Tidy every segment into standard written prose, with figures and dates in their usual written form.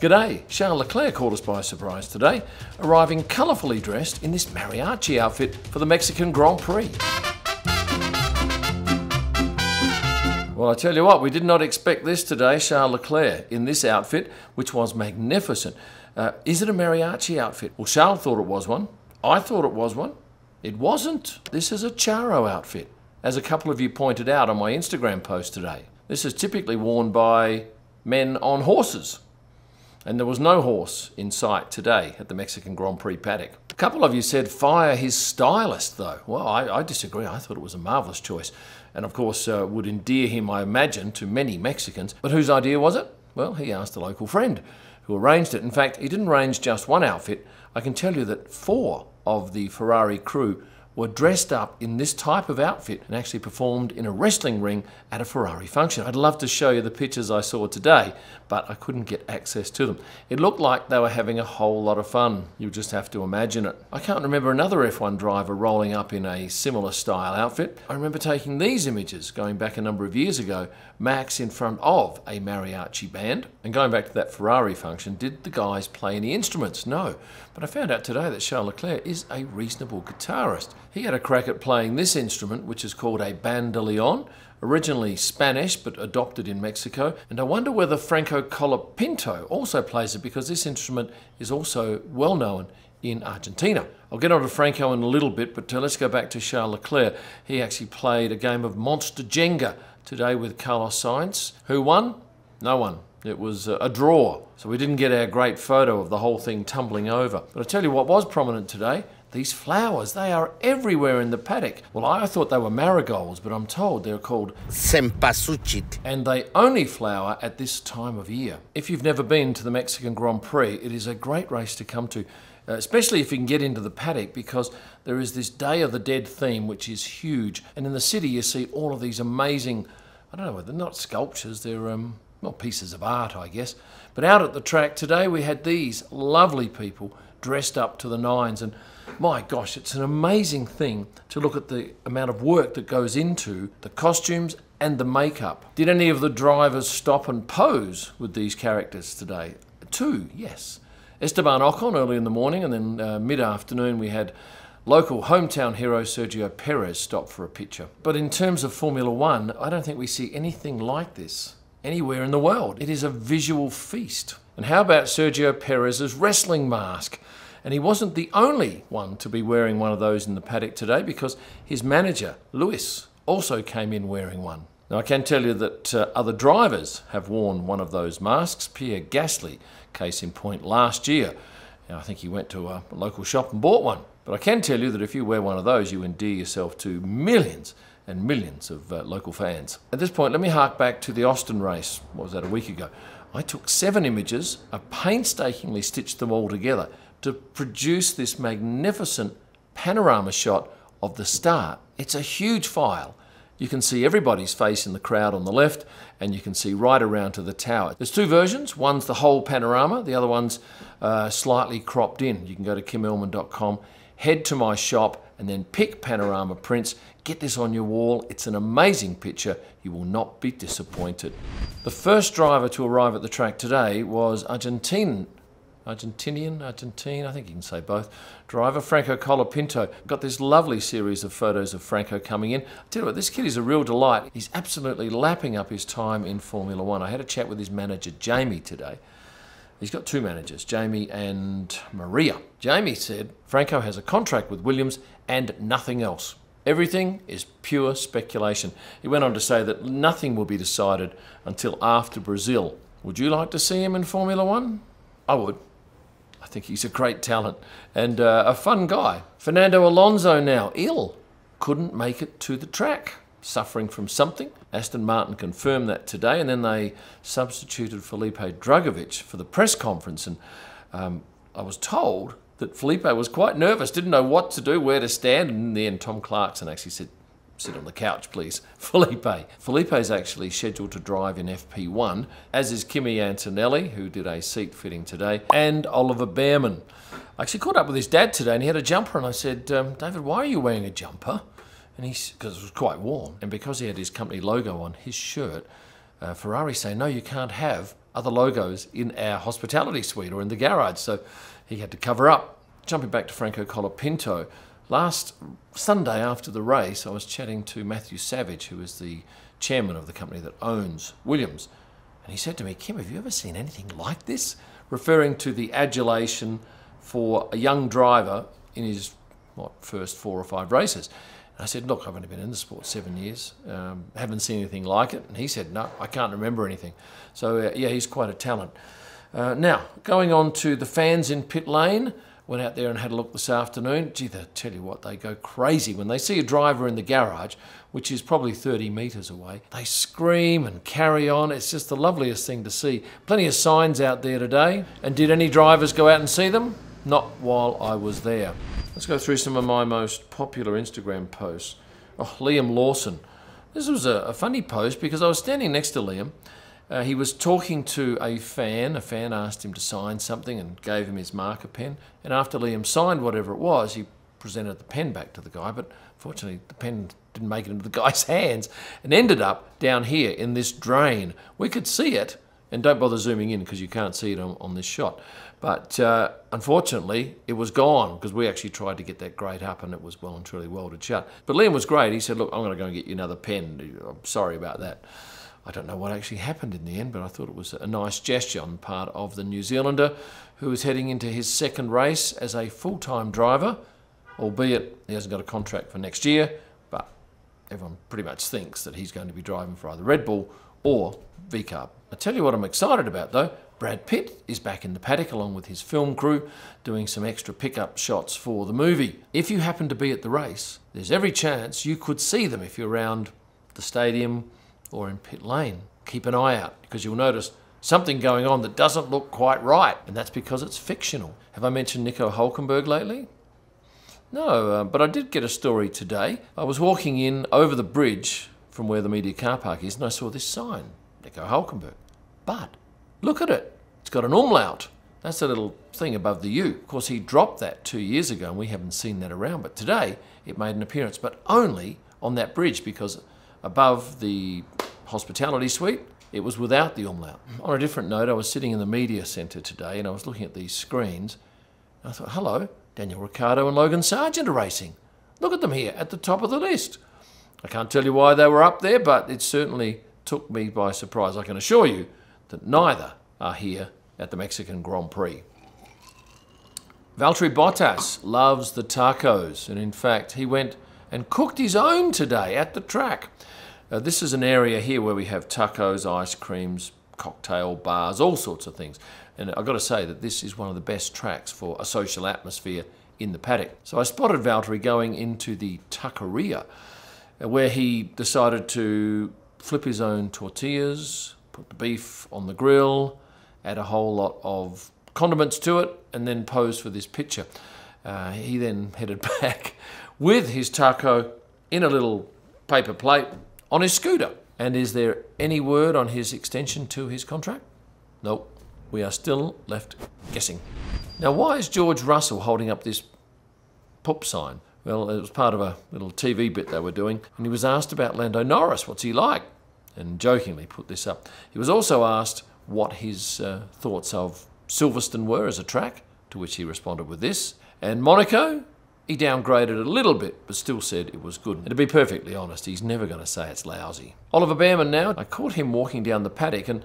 G'day, Charles Leclerc caught us by surprise today, arriving colourfully dressed in this mariachi outfit for the Mexican Grand Prix. Well, I tell you what, we did not expect this today, Charles Leclerc, in this outfit, which was magnificent. Is it a mariachi outfit? Well, Charles thought it was one. I thought it was one. It wasn't. This is a charro outfit, as a couple of you pointed out on my Instagram post today. This is typically worn by men on horses. And there was no horse in sight today at the Mexican Grand Prix paddock. A couple of you said fire his stylist though. Well, I disagree. I thought it was a marvellous choice. And of course would endear him, I imagine, to many Mexicans. But whose idea was it? Well, he asked a local friend who arranged it. In fact, he didn't arrange just one outfit. I can tell you that 4 of the Ferrari crew were dressed up in this type of outfit and actually performed in a wrestling ring at a Ferrari function. I'd love to show you the pictures I saw today, but I couldn't get access to them. It looked like they were having a whole lot of fun. You'll just have to imagine it. I can't remember another F1 driver rolling up in a similar style outfit. I remember taking these images going back a number of years ago, Max in front of a mariachi band. And going back to that Ferrari function, did the guys play any instruments? No. But I found out today that Charles Leclerc is a reasonable guitarist. He had a crack at playing this instrument, which is called a bandoleon, originally Spanish but adopted in Mexico. And I wonder whether Franco Colapinto also plays it, because this instrument is also well known in Argentina. I'll get on to Franco in a little bit, but let's go back to Charles Leclerc. He actually played a game of Monster Jenga today with Carlos Sainz. Who won? No one. It was a draw, so we didn't get our great photo of the whole thing tumbling over. But I tell you what was prominent today, these flowers. They are everywhere in the paddock. Well, I thought they were marigolds, but I'm told they're called cempasúchil, and they only flower at this time of year. If you've never been to the Mexican Grand Prix, it is a great race to come to, especially if you can get into the paddock, because there is this Day of the Dead theme, which is huge. And in the city, you see all of these amazing, I don't know, they're not sculptures, they're well, pieces of art, I guess. But out at the track today, we had these lovely people dressed up to the nines. And my gosh, it's an amazing thing to look at the amount of work that goes into the costumes and the makeup. Did any of the drivers stop and pose with these characters today? 2, yes. Esteban Ocon early in the morning, and then mid-afternoon we had local hometown hero Sergio Perez stop for a picture. But in terms of Formula One, I don't think we see anything like this anywhere in the world. It is a visual feast. And how about Sergio Perez's wrestling mask? And he wasn't the only one to be wearing one of those in the paddock today, because his manager, Luis, also came in wearing one. Now I can tell you that other drivers have worn one of those masks. Pierre Gasly, case in point, last year. Now, I think he went to a local shop and bought one. But I can tell you that if you wear one of those, you endear yourself to millions and millions of local fans. At this point, let me hark back to the Austin race. What was that, a week ago? I took 7 images, I painstakingly stitched them all together to produce this magnificent panorama shot of the start. It's a huge file. You can see everybody's face in the crowd on the left, and you can see right around to the tower. There's 2 versions. One's the whole panorama, the other one's slightly cropped in. You can go to kimellman.com, head to my shop, and then pick panorama prints. Get this on your wall. It's an amazing picture. You will not be disappointed. The first driver to arrive at the track today was Argentine, I think you can say both, driver Franco Colapinto. Got this lovely series of photos of Franco coming in. I tell you what, this kid is a real delight. He's absolutely lapping up his time in Formula One. I had a chat with his manager, Jamie, today. He's got 2 managers, Jamie and Maria. Jamie said Franco has a contract with Williams and nothing else. Everything is pure speculation. He went on to say that nothing will be decided until after Brazil. Would you like to see him in Formula One? I would. I think he's a great talent and a fun guy. Fernando Alonso now ill. Couldn't make it to the track. Suffering from something. Aston Martin confirmed that today, and then they substituted Felipe Drugovich for the press conference. And I was told that Felipe was quite nervous, didn't know what to do, where to stand, and in the end Tom Clarkson actually said, "Sit on the couch, please, Felipe." Felipe's actually scheduled to drive in FP1, as is Kimi Antonelli, who did a seat fitting today, and Oliver Bearman. I actually caught up with his dad today, and he had a jumper, and I said, "David, why are you wearing a jumper?" And because it was quite warm, and because he had his company logo on his shirt, Ferrari say, no, you can't have other logos in our hospitality suite or in the garage. So he had to cover up. Jumping back to Franco Colapinto, last Sunday after the race, I was chatting to Matthew Savage, who is the chairman of the company that owns Williams. And he said to me, Kim, have you ever seen anything like this? Referring to the adulation for a young driver in his, first 4 or 5 races. And I said, look, I've only been in the sport 7 years, haven't seen anything like it. And he said, no, I can't remember anything. So, yeah, he's quite a talent. Now, going on to the fans in pit lane, went out there and had a look this afternoon. Gee, I tell you what, they go crazy. When they see a driver in the garage, which is probably 30 metres away, they scream and carry on. It's just the loveliest thing to see. Plenty of signs out there today. And did any drivers go out and see them? Not while I was there. Let's go through some of my most popular Instagram posts. Oh, Liam Lawson. This was a funny post because I was standing next to Liam. He was talking to a fan. A fan asked him to sign something and gave him his marker pen. And after Liam signed whatever it was, he presented the pen back to the guy. But fortunately, the pen didn't make it into the guy's hands and ended up down here in this drain. We could see it. And don't bother zooming in because you can't see it on this shot. But unfortunately, it was gone because we actually tried to get that grate up and it was well and truly welded shut. But Liam was great. He said, look, I'm going to go and get you another pen. I'm sorry about that. I don't know what actually happened in the end, but I thought it was a nice gesture on the part of the New Zealander who is heading into his second race as a full-time driver, albeit he hasn't got a contract for next year, but everyone pretty much thinks that he's going to be driving for either Red Bull or VCARB. I tell you what I'm excited about though, Brad Pitt is back in the paddock along with his film crew doing some extra pickup shots for the movie. If you happen to be at the race, there's every chance you could see them if you're around the stadium or in pit lane. Keep an eye out because you'll notice something going on that doesn't look quite right, and that's because it's fictional. Have I mentioned Nico Hulkenberg lately? No, but I did get a story today. I was walking in over the bridge from where the media car park is and I saw this sign, Nico Hulkenberg. But look at it. It's got an umlaut. That's a little thing above the U. Of course, he dropped that 2 years ago and we haven't seen that around. But today, it made an appearance, but only on that bridge because above the hospitality suite, it was without the umlaut. On a different note, I was sitting in the media centre today and I was looking at these screens. And I thought, hello, Daniel Ricciardo and Logan Sargent are racing. Look at them here at the top of the list. I can't tell you why they were up there, but it certainly took me by surprise. I can assure you that neither are here at the Mexican Grand Prix. Valtteri Bottas loves the tacos, and in fact, he went and cooked his own today at the track. This is an area here where we have tacos, ice creams, cocktail bars, all sorts of things. And I've got to say that this is one of the best tracks for a social atmosphere in the paddock. So I spotted Valtteri going into the taqueria, where he decided to flip his own tortillas, put the beef on the grill, add a whole lot of condiments to it, and then pose for this picture. He then headed back with his taco in a little paper plate on his scooter. And is there any word on his extension to his contract? Nope. We are still left guessing. Now, why is George Russell holding up this poop sign? Well, it was part of a little TV bit they were doing, and he was asked about Lando Norris. What's he like? And jokingly put this up. He was also asked what his thoughts of Silverstone were as a track, to which he responded with this. And Monaco, he downgraded a little bit, but still said it was good. And to be perfectly honest, he's never going to say it's lousy. Oliver Bearman now, I caught him walking down the paddock, and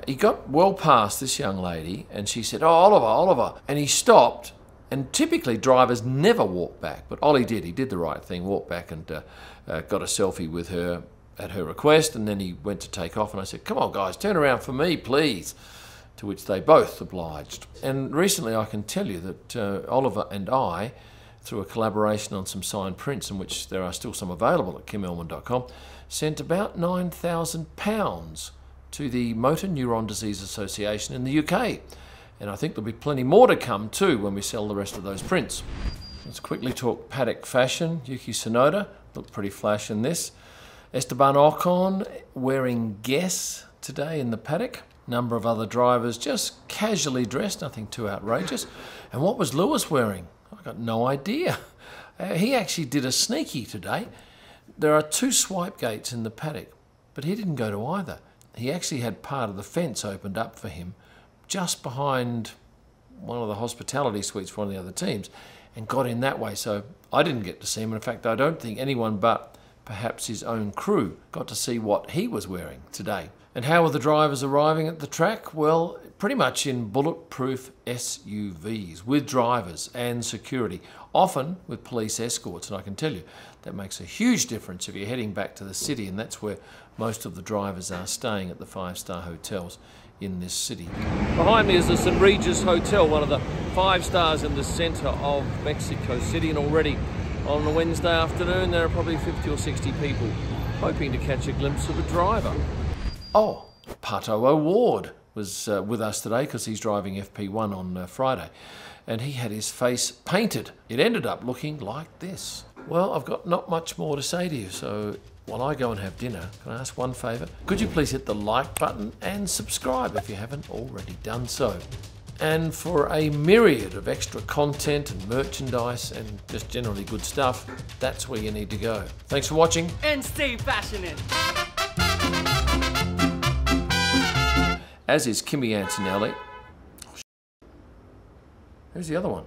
he got well past this young lady, and she said, oh, Oliver, Oliver. And he stopped, and typically drivers never walk back, but Ollie did. He did the right thing, walked back and got a selfie with her at her request, and then he went to take off, and I said, come on guys, turn around for me, please. To which they both obliged. And recently I can tell you that Oliver and I, through a collaboration on some signed prints, in which there are still some available at kimelman.com, sent about £9,000 to the Motor Neuron Disease Association in the UK. And I think there'll be plenty more to come too when we sell the rest of those prints. Let's quickly talk Paddock Fashion. Yuki Tsunoda looked pretty flash in this. Esteban Ocon wearing Guess today in the paddock. Number of other drivers just casually dressed, nothing too outrageous. And what was Lewis wearing? I've got no idea. He actually did a sneaky today. There are 2 swipe gates in the paddock, but he didn't go to either. he actually had part of the fence opened up for him just behind one of the hospitality suites for one of the other teams, and got in that way. So I didn't get to see him. In fact, I don't think anyone but perhaps his own crew got to see what he was wearing today. And how were the drivers arriving at the track? Well, pretty much in bulletproof SUVs with drivers and security, often with police escorts. And I can tell you, that makes a huge difference if you're heading back to the city, and that's where most of the drivers are staying, at the five-star hotels in this city. Behind me is the St. Regis Hotel, one of the 5 stars in the centre of Mexico City, and already on a Wednesday afternoon there are probably 50 or 60 people hoping to catch a glimpse of a driver. Oh, Pato O'Ward was with us today because he's driving FP1 on Friday, and he had his face painted. It ended up looking like this. Well, I've got not much more to say to you, so while I go and have dinner, can I ask one favour? Could you please hit the like button and subscribe if you haven't already done so? And for a myriad of extra content and merchandise and just generally good stuff, that's where you need to go. Thanks for watching. And stay fashionate. As is Kimmy Antonelli. Who's the other one?